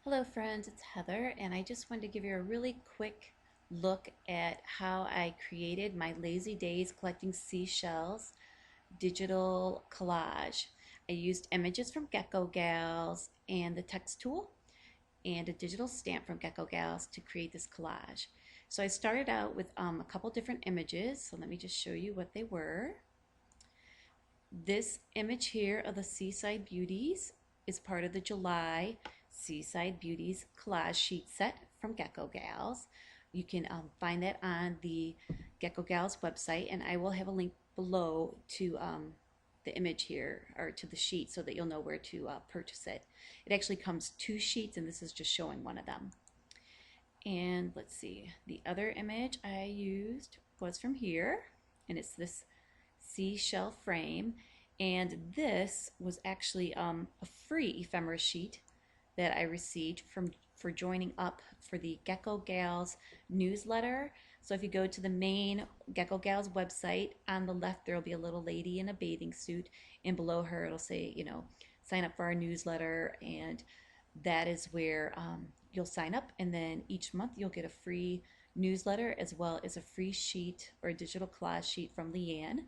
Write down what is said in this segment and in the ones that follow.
Hello friends, it's Heather, and I just wanted to give you a really quick look at how I created my Lazy Days Collecting Seashells digital collage. I used images from Gecko Galz and the text tool and a digital stamp from Gecko Galz to create this collage. So I started out with a couple different images, so let me just show you what they were. This image here of the Seaside Beauties is part of the July Seaside Beauties collage sheet set from Gecko Galz. You can find that on the Gecko Galz website, and I will have a link below to the image here, or to the sheet, so that you'll know where to purchase it. It actually comes two sheets, and this is just showing one of them. And let's see, the other image I used was from here, and it's this seashell frame, and this was actually a free ephemera sheet that I received for joining up for the Gecko Galz newsletter. So if you go to the main Gecko Galz website, on the left there will be a little lady in a bathing suit, and below her it'll say, sign up for our newsletter, and that is where you'll sign up, and then each month you'll get a free newsletter as well as a free sheet or a digital collage sheet from Leanne,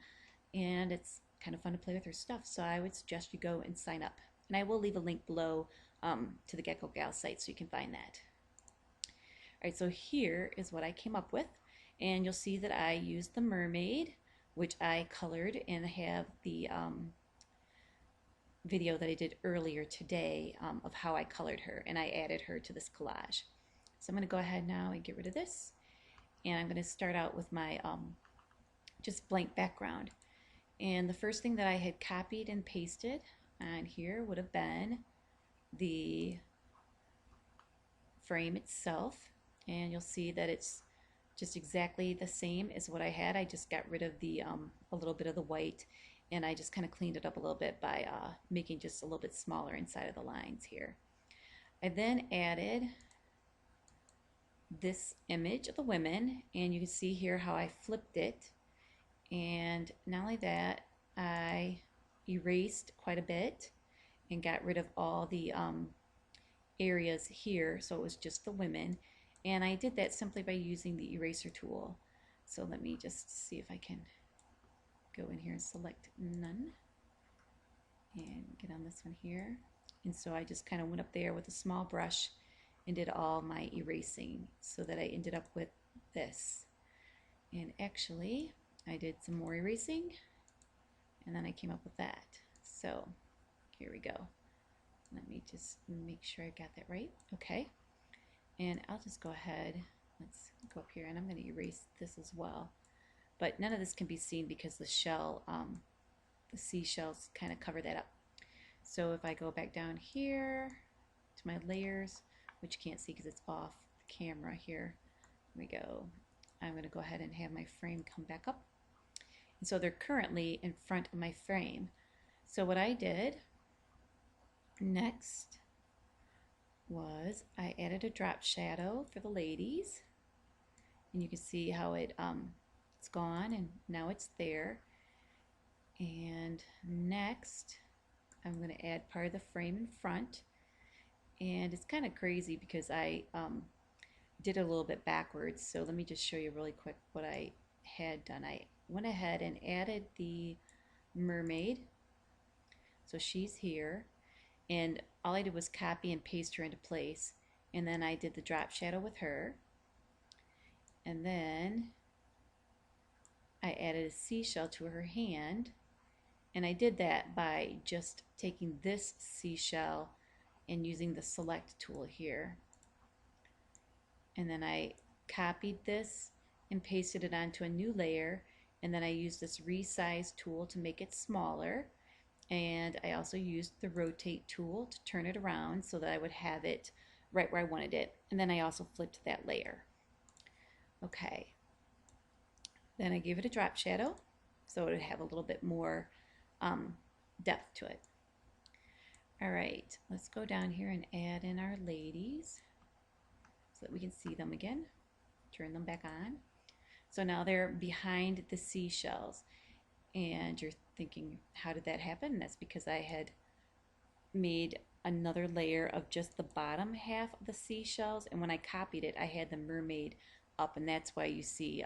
and it's kind of fun to play with her stuff. So I would suggest you go and sign up. And I will leave a link below to the Gecko Galz site so you can find that. All right, so here is what I came up with. And you'll see that I used the mermaid, which I colored, and have the video that I did earlier today of how I colored her, and I added her to this collage. So I'm going to go ahead now and get rid of this. And I'm going to start out with my just blank background. And the first thing that I had copied and pasted on here would have been the frame itself. And you'll see that it's just exactly the same as what I had. I just got rid of the a little bit of the white, and I just kind of cleaned it up a little bit by making just a little bit smaller inside of the lines here. I then added this image of the women, and you can see here how I flipped it. And not only that, I erased quite a bit and got rid of all the areas here, so it was just the women. And I did that simply by using the eraser tool. So let me just see if I can go in here and select none and get on this one here. And so I just kind of went up there with a small brush and did all my erasing, so that I ended up with this. And actually, I did some more erasing, and then I came up with that. So here we go. Let me just make sure I got that right. Okay. And I'll just go ahead. Let's go up here, and I'm going to erase this as well. But none of this can be seen because the shell, the seashells kind of cover that up. So if I go back down here to my layers, which you can't see because it's off the camera here. Here we go. I'm going to go ahead and have my frame come back up. And so they're currently in front of my frame. So what I did next was I added a drop shadow for the ladies. And you can see how it's gone, and now it's there. And next, I'm going to add part of the frame in front. And it's kind of crazy because I did it a little bit backwards. So let me just show you really quick what I had done. I went ahead and added the mermaid. So she's here. And all I did was copy and paste her into place. And then I did the drop shadow with her. And then I added a seashell to her hand. And I did that by just taking this seashell and using the select tool here. And then I copied this and pasted it onto a new layer, and then I used this resize tool to make it smaller, and I also used the rotate tool to turn it around so that I would have it right where I wanted it, and then I also flipped that layer. Okay, then I gave it a drop shadow so it would have a little bit more depth to it. Alright, let's go down here and add in our ladies so that we can see them again. Turn them back on. So now they're behind the seashells. And you're thinking, how did that happen? And that's because I had made another layer of just the bottom half of the seashells, and when I copied it I had the mermaid up, and that's why you see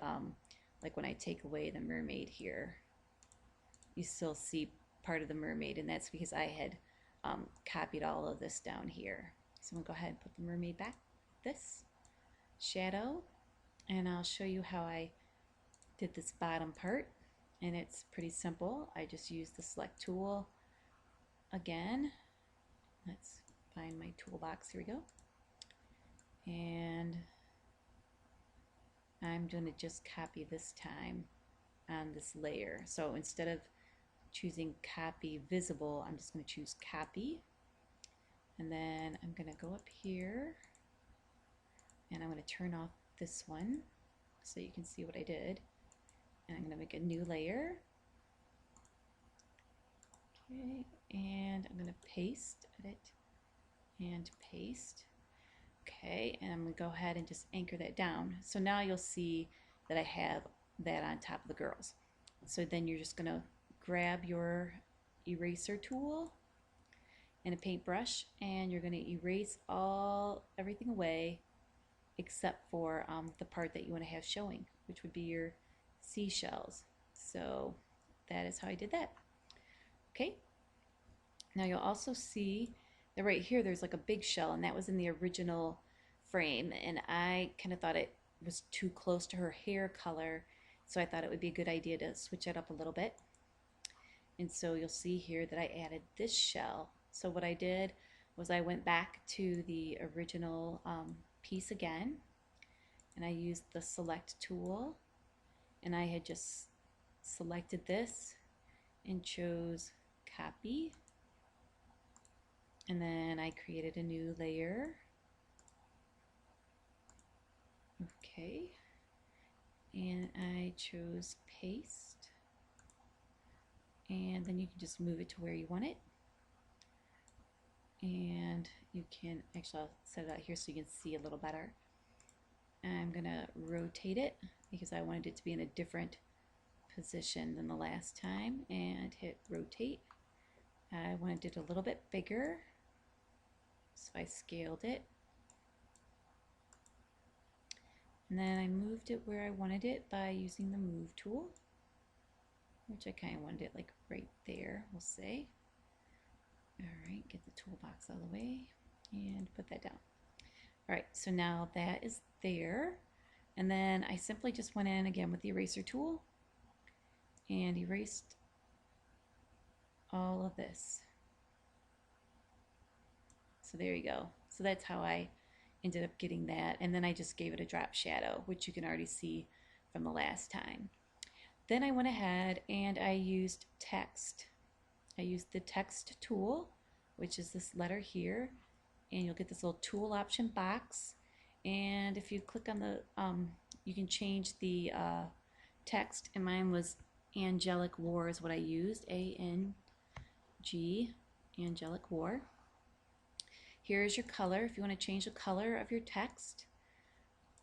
like when I take away the mermaid here, you still see part of the mermaid, and that's because I had copied all of this down here. So I'm going to go ahead and put the mermaid back, this shadow, and I'll show you how I did this bottom part, and it's pretty simple. I just used the select tool again. Let's find my toolbox, here we go, and I'm going to just copy this time on this layer. So instead of choosing copy visible, I'm just going to choose copy, and then I'm going to go up here and I'm going to turn off this one so you can see what I did, and I'm going to make a new layer. Okay, and I'm going to paste, edit, and paste. Okay, and I'm going to go ahead and just anchor that down. So now you'll see that I have that on top of the girls. So then you're just going to grab your eraser tool and a paintbrush, and you're going to erase everything away except for the part that you want to have showing, which would be your seashells. So that is how I did that. Okay, now you'll also see that right here there's like a big shell, and that was in the original frame, and I kind of thought it was too close to her hair color, so I thought it would be a good idea to switch it up a little bit. And so you'll see here that I added this shell. So what I did was I went back to the original piece again, and I used the select tool, and I had just selected this and chose copy, and then I created a new layer. Okay, and I chose paste, and then you can just move it to where you want it, and you can actually, I'll set it out here so you can see a little better. I'm gonna rotate it because I wanted it to be in a different position than the last time, and hit rotate. I wanted it a little bit bigger, so I scaled it, and then I moved it where I wanted it by using the move tool, which I kind of wanted it like right there, we'll say. Alright, get the toolbox out of the way and put that down. Alright, so now that is there, and then I simply just went in again with the eraser tool and erased all of this. So there you go. So that's how I ended up getting that, and then I just gave it a drop shadow, which you can already see from the last time. Then I went ahead and I used text. I used the text tool, which is this letter here, and you'll get this little tool option box, and if you click on the you can change the text, and mine was Angelic War is what I used, A-N-G, Angelic War. Here's your color. If you want to change the color of your text,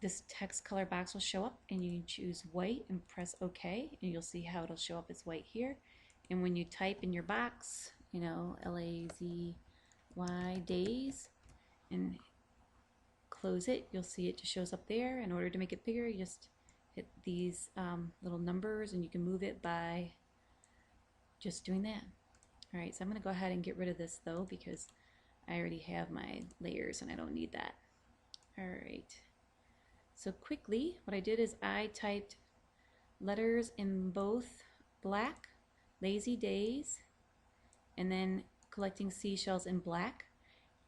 this text color box will show up, and you can choose white and press OK, and you'll see how it'll show up as white here. And when you type in your box, you know, L-A-Z-Y, days, and close it, you'll see it just shows up there. In order to make it bigger, you just hit these little numbers, and you can move it by just doing that. Alright, so I'm going to go ahead and get rid of this though, because I already have my layers and I don't need that. Alright, so quickly what I did is I typed letters in both black, lazy days, and then collecting seashells in black.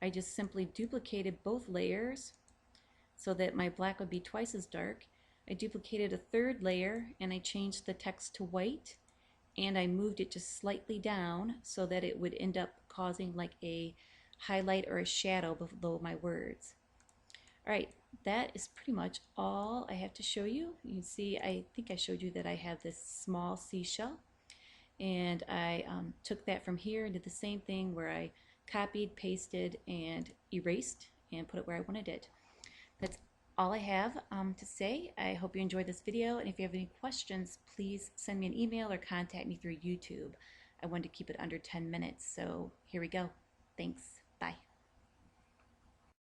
I just simply duplicated both layers so that my black would be twice as dark. I duplicated a third layer and I changed the text to white, and I moved it just slightly down so that it would end up causing like a highlight or a shadow below my words. Alright, that is pretty much all I have to show you. You can see, I think I showed you that I have this small seashell, and I took that from here and did the same thing where I copied, pasted, and erased and put it where I wanted it. That's all I have to say. I hope you enjoyed this video, and if you have any questions, please send me an email or contact me through YouTube. I wanted to keep it under 10 minutes, so here we go. Thanks. Bye.